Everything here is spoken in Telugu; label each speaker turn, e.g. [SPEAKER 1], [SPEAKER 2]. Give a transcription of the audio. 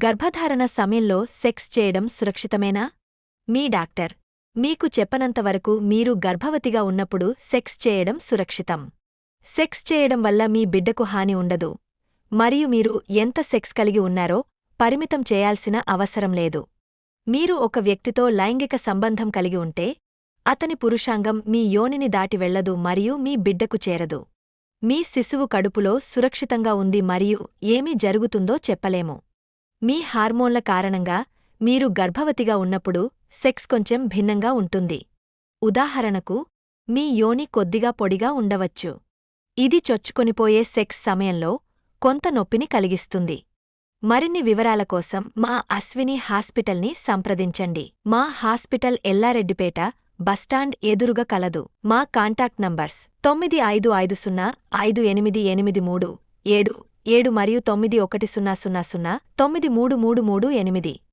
[SPEAKER 1] గర్భధారణ సమయంలో సెక్స్ చేయడం సురక్షితమేనా? మీ డాక్టర్ మీకు చెప్పనంతవరకు మీరు గర్భవతిగా ఉన్నప్పుడు సెక్స్ చేయడం సురక్షితం. సెక్స్ చేయడం వల్ల మీ బిడ్డకు హాని ఉండదు. మరియు మీరు ఎంత సెక్స్ కలిగి ఉన్నారో పరిమితం చేయాల్సిన అవసరం లేదు. మీరు ఒక వ్యక్తితో లైంగిక సంబంధం కలిగి ఉంటే, అతని పురుషాంగం మీ యోనిని దాటి వెళ్లదు మరియు మీ బిడ్డకు చేరదు. మీ శిశువు కడుపులో సురక్షితంగా ఉంది మరియు ఏమి జరుగుతుందో చెప్పలేము. మీ హార్మోన్ల కారణంగా మీరు గర్భవతిగా ఉన్నప్పుడు సెక్స్ కొంచెం భిన్నంగా ఉంటుంది. ఉదాహరణకు, మీ యోని కొద్దిగా పొడిగా ఉండవచ్చు. ఇది చొచ్చుకొనిపోయే సెక్స్ సమయంలో కొంత నొప్పిని కలిగిస్తుంది. మరిన్ని వివరాల కోసం మా అశ్విని హాస్పిటల్ని సంప్రదించండి. మా హాస్పిటల్ ఎల్లారెడ్డిపేట బస్టాండ్ ఎదురుగా కలదు. మా కాంటాక్ట్ నంబర్స్ 95505883 77 మరియు 910009333338.